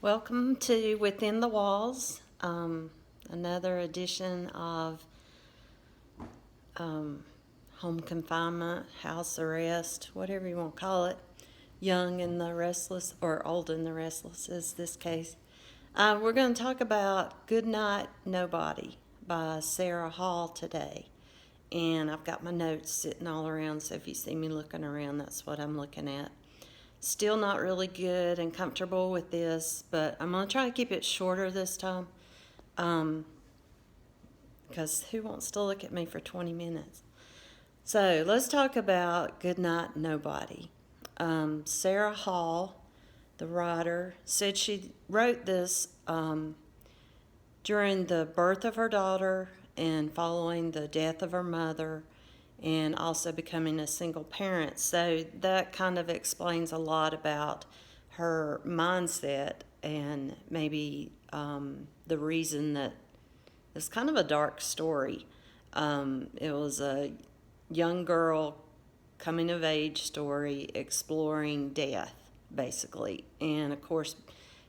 Welcome to Within the Walls, another edition of home confinement, house arrest, whatever you want to call it. Young and the Restless, or Old and the Restless is this case. We're going to talk about Goodnight, Nobody by Sarah Hall today. And I've got my notes sitting all around, so if you see me looking around, that's what I'm looking at. Still not really good and comfortable with this, but I'm going to try to keep it shorter this time. Because who wants to look at me for 20 minutes? So let's talk about Goodnight, Nobody. Sarah Hall, the writer, said she wrote this during the birth of her daughter and following the death of her mother, and also becoming a single parent. So that kind of explains a lot about her mindset and maybe the reason that it's kind of a dark story. It was a young girl coming of age story exploring death, basically. And of course,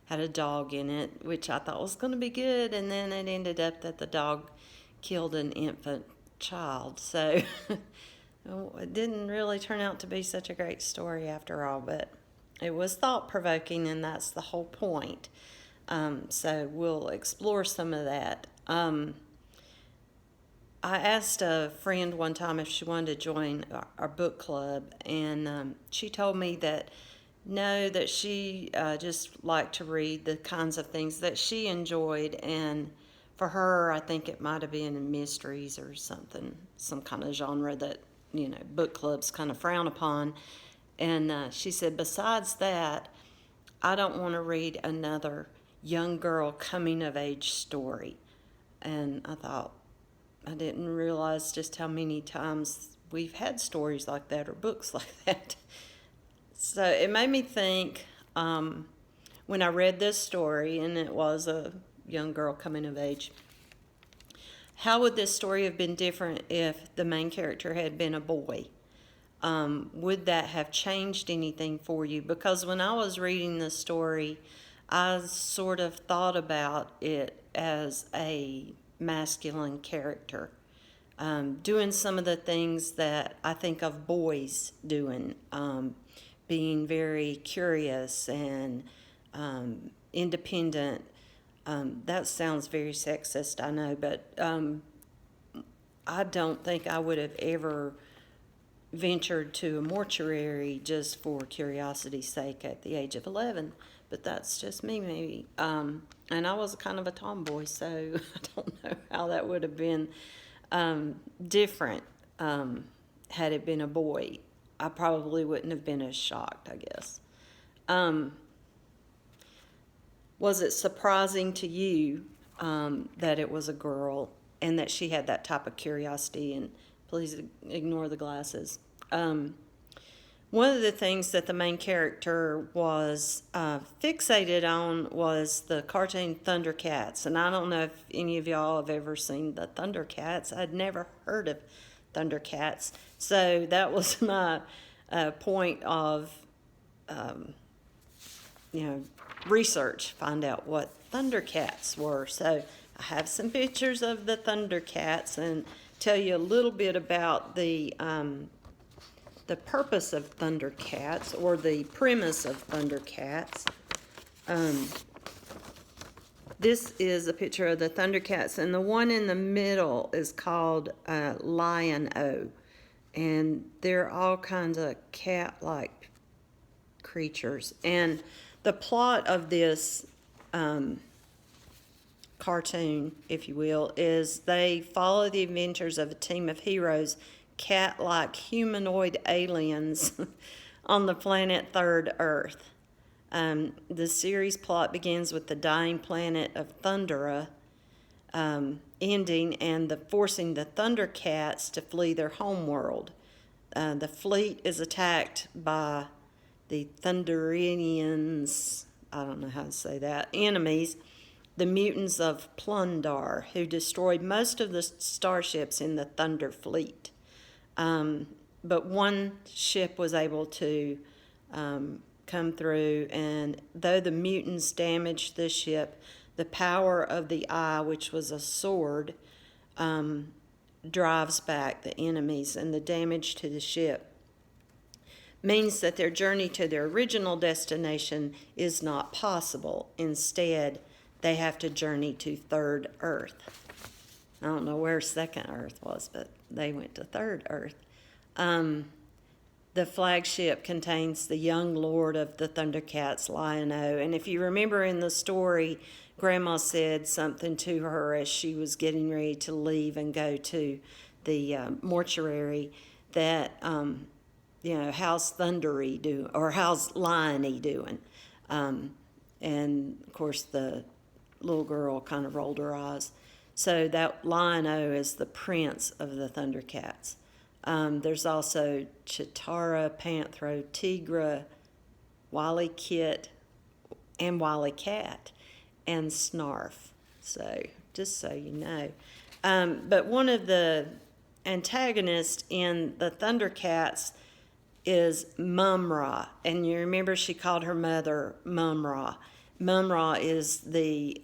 had a dog in it, which I thought was going to be good. And then it ended up that the dog killed an infant child. So it didn't really turn out to be such a great story after all, but it was thought-provoking, and that's the whole point. So we'll explore some of that. I asked a friend one time if she wanted to join our book club, and she told me that no, that she just liked to read the kinds of things that she enjoyed, and for her, I think it might have been mysteries or something, some kind of genre that, book clubs kind of frown upon. And she said, besides that, I don't want to read another young girl coming of age story. And I thought, I didn't realize just how many times we've had stories like that or books like that. So it made me think when I read this story, and it was a young girl coming of age, how would this story have been different if the main character had been a boy? Would that have changed anything for you? Because when I was reading the story, I sort of thought about it as a masculine character, doing some of the things that I think of boys doing, being very curious and independent. That sounds very sexist, I know, but I don't think I would have ever ventured to a mortuary just for curiosity's sake at the age of 11. But that's just me, maybe. And I was kind of a tomboy, so I don't know how that would have been different had it been a boy. I probably wouldn't have been as shocked, I guess. Was it surprising to you that it was a girl and that she had that type of curiosity? And please ignore the glasses. One of the things that the main character was fixated on was the cartoon Thundercats. And I don't know if any of y'all have ever seen the Thundercats. I'd never heard of Thundercats. So that was my point of, research, find out what Thundercats were. So I have some pictures of the Thundercats and tell you a little bit about the purpose of Thundercats, or the premise of Thundercats. This is a picture of the Thundercats, and the one in the middle is called Lion-O. And they're all kinds of cat-like creatures. And the plot of this cartoon, if you will, is they follow the adventures of a team of heroes, cat-like humanoid aliens on the planet Third Earth. The series plot begins with the dying planet of Thundera ending and forcing the Thundercats to flee their homeworld. The fleet is attacked by the Thunderians, I don't know how to say that, enemies, the mutants of Plundar, who destroyed most of the starships in the Thunder Fleet. But one ship was able to come through, and though the mutants damaged the ship, the power of the eye, which was a sword, drives back the enemies, and the damage to the ship means that their journey to their original destination is not possible. Instead, they have to journey to Third Earth. I don't know where Second Earth was, but they went to Third Earth. The flagship contains the young lord of the Thundercats, Lion-O. And if you remember in the story, Grandma said something to her as she was getting ready to leave and go to the mortuary that, how's Thundery doing, or how's Lion-y doing? And, of course, the little girl kind of rolled her eyes. So that Lion-O is the prince of the Thundercats. There's also Chitara, Panthro, Tigra, Wily Kit, and Wily Cat, and Snarf. So, just so you know. But one of the antagonists in the Thundercats is Mum-Ra. And you remember she called her mother Mum-Ra. Mum-Ra is the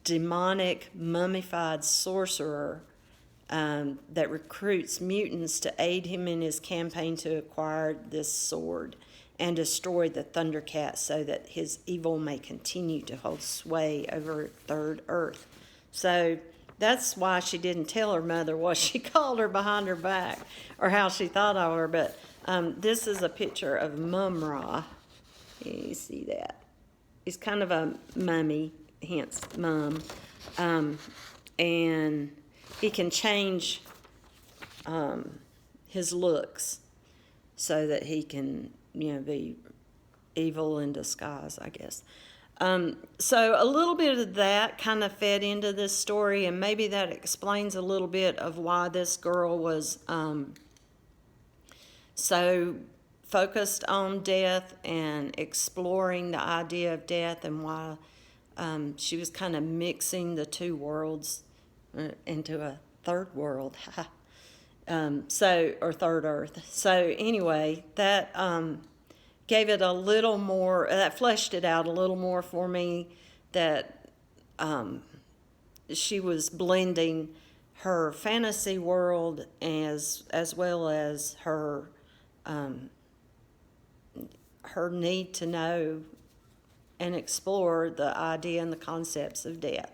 demonic, mummified sorcerer that recruits mutants to aid him in his campaign to acquire this sword and destroy the Thundercats so that his evil may continue to hold sway over Third Earth. So that's why she didn't tell her mother what she called her behind her back or how she thought of her. But this is a picture of Mum-Ra. You see that? He's kind of a mummy, hence mum. And he can change his looks so that he can, be evil in disguise, I guess. So a little bit of that kind of fed into this story, and maybe that explains a little bit of why this girl was so focused on death and exploring the idea of death, and why she was kind of mixing the two worlds into a third world, or third Earth. So anyway, that gave it a little more, that fleshed it out a little more for me, that she was blending her fantasy world as well as her need to know and explore the idea and the concepts of death.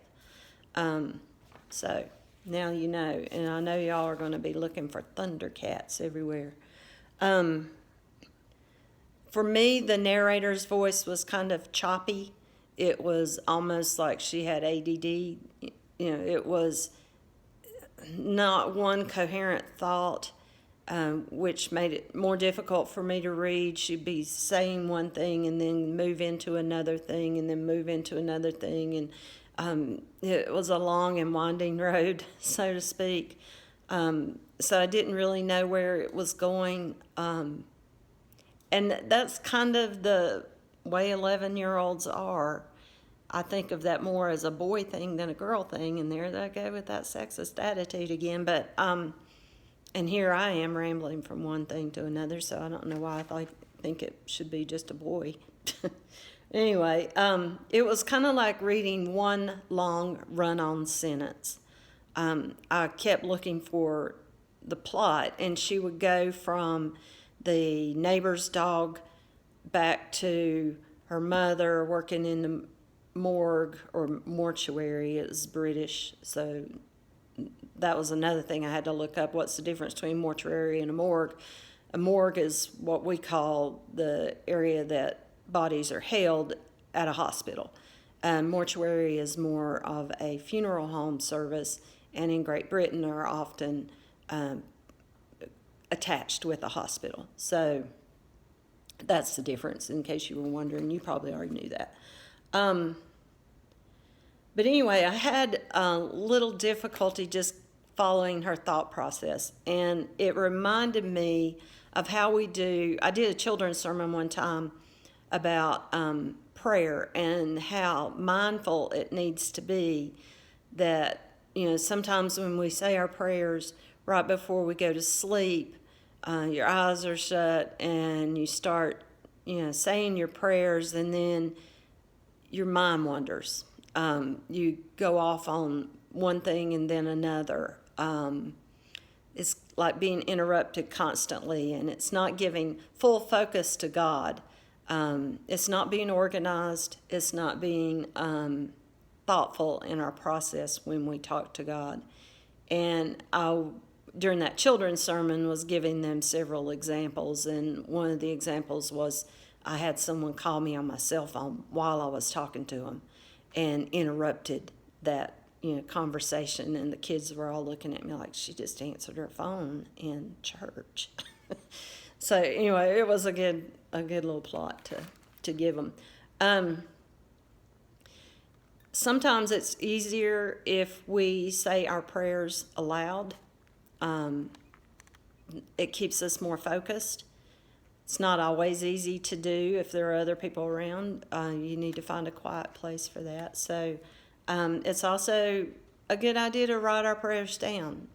So now you know, and I know y'all are going to be looking for Thundercats everywhere. For me, the narrator's voice was kind of choppy. It was almost like she had ADD. It was not one coherent thought, which made it more difficult for me to read. She'd be saying one thing and then move into another thing and then move into another thing. And it was a long and winding road, so to speak. So I didn't really know where it was going. And that's kind of the way 11-year-olds are. I think of that more as a boy thing than a girl thing, and there they go with that sexist attitude again. But and here I am rambling from one thing to another, so I don't know why I think it should be just a boy. Anyway, it was kind of like reading one long run-on sentence. I kept looking for the plot, and she would go from the neighbor's dog back to her mother working in the morgue or mortuary. It's British, so that was another thing I had to look up. What's the difference between mortuary and a morgue? A morgue is what we call the area that bodies are held at a hospital. Mortuary is more of a funeral home service, and in Great Britain are often attached with a hospital. So that's the difference, in case you were wondering. You probably already knew that. But anyway, I had a little difficulty just following her thought process, and it reminded me of how I did a children's sermon one time about prayer and how mindful it needs to be that, sometimes when we say our prayers right before we go to sleep, your eyes are shut, and you start, saying your prayers, and then your mind wanders. You go off on one thing and then another. It's like being interrupted constantly, and it's not giving full focus to God. It's not being organized. It's not being thoughtful in our process when we talk to God. And during that children's sermon, was giving them several examples, and one of the examples was I had someone call me on my cell phone while I was talking to them, and interrupted that conversation, and the kids were all looking at me like she just answered her phone in church. So anyway, it was a good little plot to give them. Sometimes it's easier if we say our prayers aloud. It keeps us more focused. It's not always easy to do if there are other people around. You need to find a quiet place for that. So it's also a good idea to write our prayers down.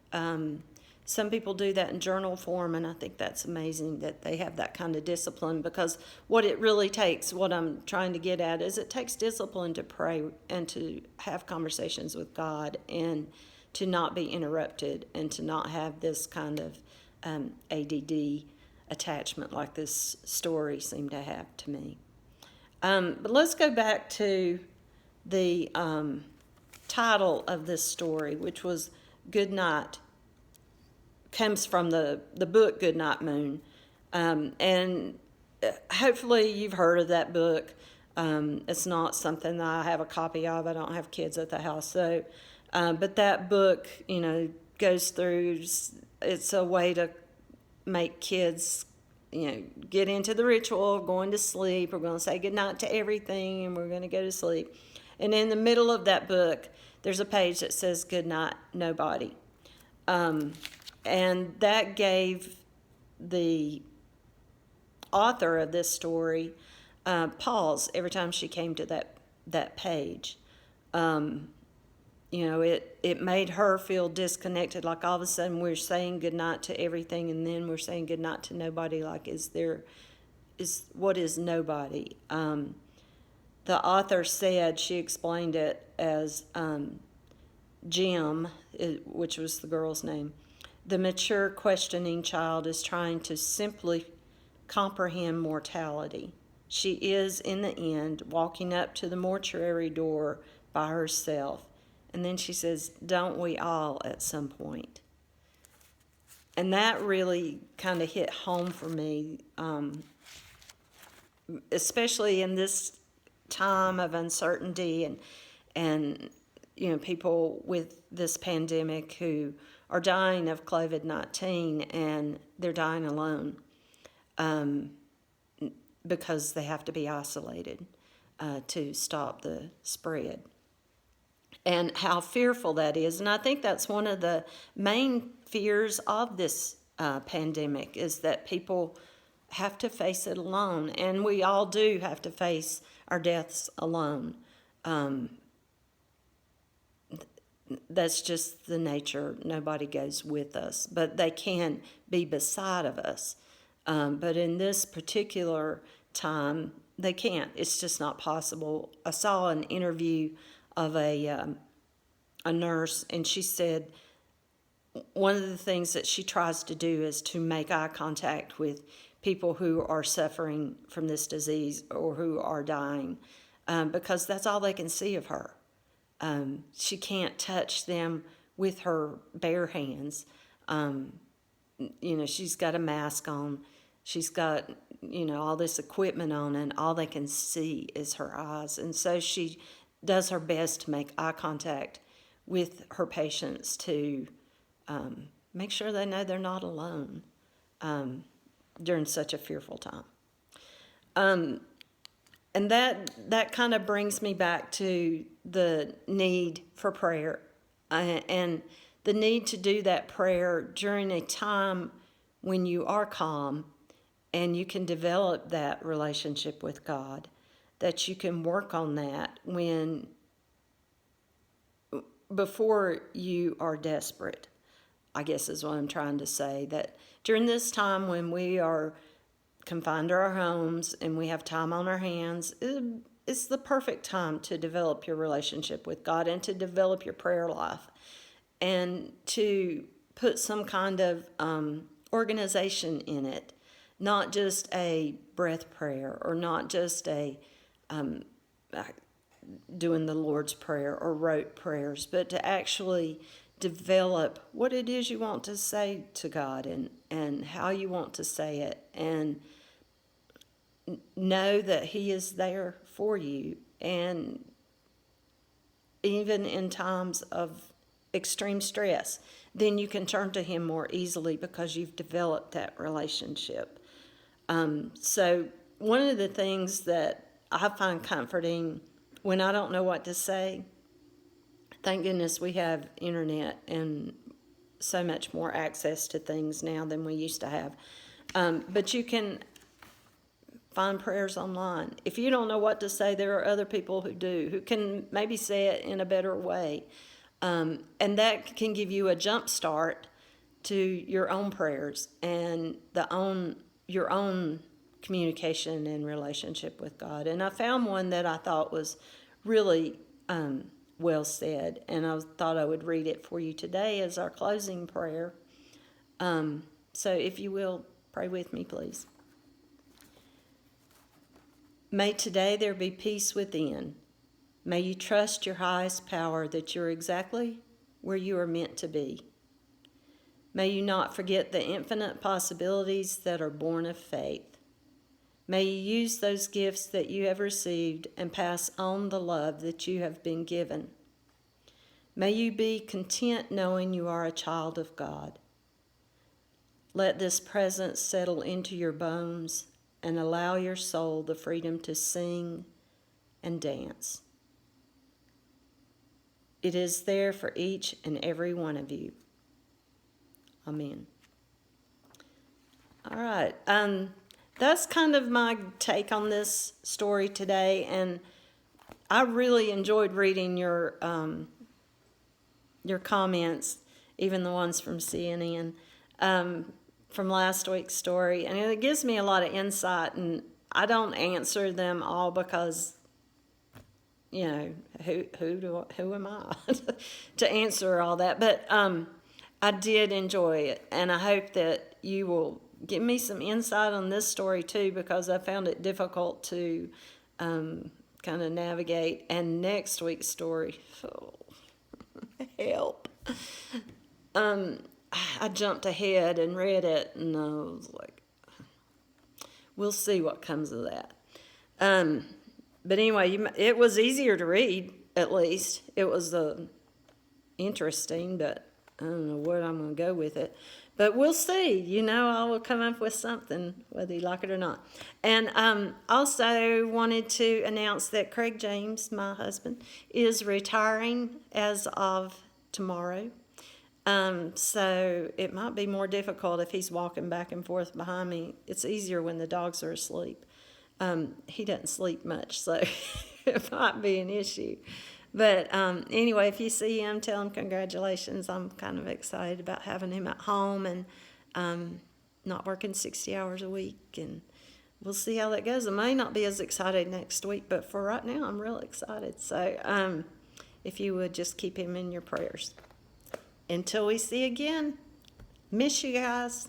Some people do that in journal form, and I think that's amazing that they have that kind of discipline, because what it really takes, what I'm trying to get at, is it takes discipline to pray and to have conversations with God, and to not be interrupted, and to not have this kind of ADD attachment like this story seemed to have to me. But let's go back to the title of this story, which was Goodnight. Comes from the book Goodnight Moon. And hopefully you've heard of that book. It's not something that I have a copy of. I don't have kids at the house. So, but that book, goes through, it's a way to make kids, get into the ritual of going to sleep. We're going to say goodnight to everything, and we're going to go to sleep. And in the middle of that book, there's a page that says goodnight, nobody. And that gave the author of this story pause every time she came to that page. It made her feel disconnected, like all of a sudden we're saying goodnight to everything, and then we're saying goodnight to nobody. Like, what is nobody? The author said, she explained it as Jim, which was the girl's name. The mature, questioning child is trying to simply comprehend mortality. She is, in the end, walking up to the mortuary door by herself. And then she says, don't we all at some point? And that really kind of hit home for me, especially in this time of uncertainty and people with this pandemic who are dying of COVID-19, and they're dying alone because they have to be isolated to stop the spread. And how fearful that is. And I think that's one of the main fears of this pandemic, is that people have to face it alone. And we all do have to face our deaths alone. That's just the nature. Nobody goes with us, but they can be beside of us. But in this particular time, they can't. It's just not possible. I saw an interview of a nurse, and she said one of the things that she tries to do is to make eye contact with people who are suffering from this disease or who are dying, because that's all they can see of her. She can't touch them with her bare hands. She's got a mask on. She's got, all this equipment on, and all they can see is her eyes. And so she does her best to make eye contact with her patients to make sure they know they're not alone during such a fearful time. And that kind of brings me back to the need for prayer and the need to do that prayer during a time when you are calm and you can develop that relationship with God, that you can work on that before you are desperate. I guess is what I'm trying to say, that during this time when we are confined to our homes and we have time on our hands, it's the perfect time to develop your relationship with God and to develop your prayer life and to put some kind of organization in it, not just a breath prayer or not just a doing the Lord's Prayer or rote prayers, but to actually develop what it is you want to say to God and how you want to say it, and know that He is there for you. And even in times of extreme stress, then you can turn to Him more easily because you've developed that relationship. So one of the things that I find comforting when I don't know what to say, thank goodness we have internet and so much more access to things now than we used to have. But you can find prayers online. If you don't know what to say, there are other people who do, who can maybe say it in a better way. And that can give you a jump start to your own prayers and your own communication and relationship with God. And I found one that I thought was really well said, and I thought I would read it for you today as our closing prayer. So if you will, pray with me, please. May today there be peace within. May you trust your highest power that you're exactly where you are meant to be. May you not forget the infinite possibilities that are born of faith. May you use those gifts that you have received and pass on the love that you have been given. May you be content knowing you are a child of God. Let this presence settle into your bones and allow your soul the freedom to sing and dance. It is there for each and every one of you. Amen. All right. That's kind of my take on this story today, and I really enjoyed reading your comments, even the ones from CNN, from last week's story, and it gives me a lot of insight. And I don't answer them all because, you know, who am I to answer all that? But I did enjoy it, and I hope that you will give me some insight on this story too, because I found it difficult to kind of navigate. And next week's story, oh, help. I jumped ahead and read it, and I was like, we'll see what comes of that. But anyway, it was easier to read, at least. It was interesting, but I don't know where I'm going to go with it. But we'll see. You know, I will come up with something, whether you like it or not. And also wanted to announce that Craig James, my husband, is retiring as of tomorrow. So it might be more difficult if he's walking back and forth behind me. It's easier when the dogs are asleep. He doesn't sleep much, so it might be an issue. But anyway, if you see him, tell him congratulations. I'm kind of excited about having him at home and not working 60 hours a week. And we'll see how that goes. I may not be as excited next week, but for right now, I'm real excited. So if you would just keep him in your prayers. Until we see again, miss you guys.